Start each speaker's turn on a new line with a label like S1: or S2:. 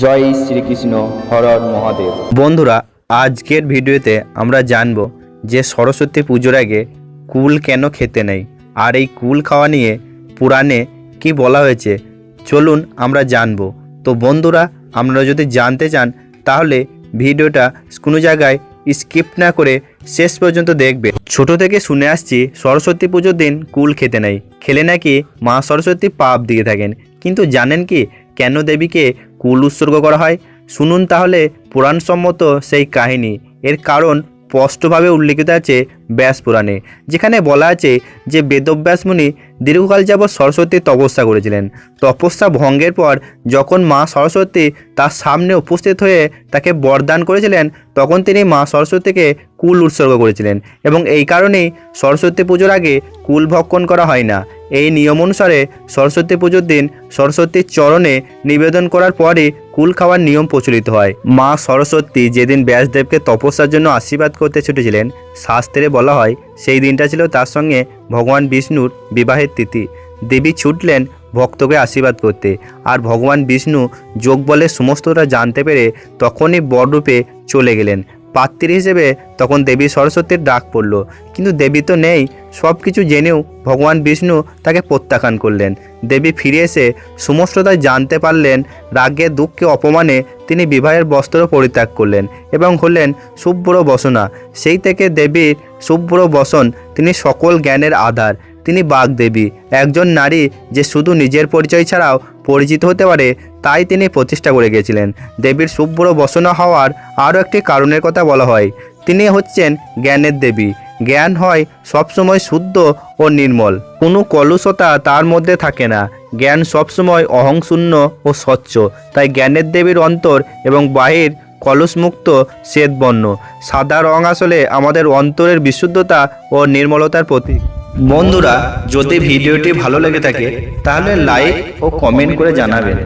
S1: জয় শ্রীকৃষ্ণ, হর হর মহাদেব।
S2: বন্ধুরা, আজকের ভিডিওতে আমরা জানব যে সরস্বতী পুজোর আগে কুল কেন খেতে নেই, আর এই কুল খাওয়া নিয়ে পুরাণে কি বলা হয়েছে চলুন আমরা জানব। তো বন্ধুরা, আপনারা যদি জানতে চান তাহলে ভিডিওটা কোনো জায়গায় স্কিপ না করে শেষ পর্যন্ত দেখবে। ছোট থেকে শুনে আসছি সরস্বতী পুজোর দিন কুল খেতে নেই, খেলে নাকি মা সরস্বতী পাপ দিয়ে থাকেন। কিন্তু জানেন কি কেন দেবীকে কুল উৎসর্গ করা হয়? শুনুন তাহলে পুরাণসম্মত সেই কাহিনী। এর কারণ স্পষ্টভাবে উল্লেখিত আছে ব্যাস পুরাণে, যেখানে বলা আছে যে বেদব্যাস মুনি দীর্ঘকাল যাবৎ সরস্বতীর তপস্যা করেছিলেন। তপস্যা ভঙ্গের পর যখন মা সরস্বতী তার সামনে উপস্থিত হয়ে তাকে বরদান করেছিলেন, তখন তিনি মা সরস্বতীকে কুল উৎসর্গ করেছিলেন, এবং এই কারণেই সরস্বতী পুজোর আগে কুল ভক্ষণ করা হয় না। এই নিয়ম অনুসারে সরস্বতী পুজোর দিন সরস্বতীর চরণে নিবেদন করার পরে কুল খাওয়ার নিয়ম প্রচলিত হয়। মা সরস্বতী যেদিন ব্যাসদেবকে তপস্যার জন্য আশীর্বাদ করতে ছুটেছিলেন, শাস্ত্রে বলা হয় সেই দিনটা ছিল তার সঙ্গে ভগবান বিষ্ণুর বিবাহের তিথি। দেবী ছুটলেন ভক্তকে আশীর্বাদ করতে, আর ভগবান বিষ্ণু যোগ বলে সমস্তটা জানতে পেরে তখনই বররূপে চলে গেলেন। পাত্রী হিসেবে তখন দেবী সরস্বতীর ডাক পড়ল, কিন্তু দেবী তো নেই। সব কিছু জেনেও ভগবান বিষ্ণু তাকে প্রত্যাখ্যান করলেন। দেবী ফিরে এসে সমস্তটাই জানতে পারলেন। রাগে দুঃখে অপমানে তিনি বিবাহের বস্ত্র পরিত্যাগ করলেন এবং হলেন শুভ্র বসনা। সেই থেকে দেবীর শুভ্র বসন, তিনি সকল জ্ঞানের আধার। তিনি বাগদেবী, একজন নারী যে শুধু নিজের পরিচয় ছাড়াও পরিচিত হতে পারে, তাই তিনি প্রতিষ্ঠা করে গিয়েছিলেন। দেবীর শুভ্র বসনা হওয়ার আরও একটি কারণের কথা বলা হয়। তিনি হচ্ছেন জ্ঞানের দেবী। জ্ঞান হয় সবসময় শুদ্ধ ও নির্মল, কোনো কলুষতা তার মধ্যে থাকে না। জ্ঞান সবসময় অহংশূন্য ও স্বচ্ছ। তাই জ্ঞানের দেবীর অন্তর এবং বাহির কলুষমুক্ত শ্বেতবর্ণ। সাদা রং আসলে আমাদের অন্তরের বিশুদ্ধতা ও নির্মলতার প্রতীক। বন্ধুরা, যদি ভিডিওটি ভালো লেগে থাকে তাহলে লাইক ও কমেন্ট করে জানাবেন।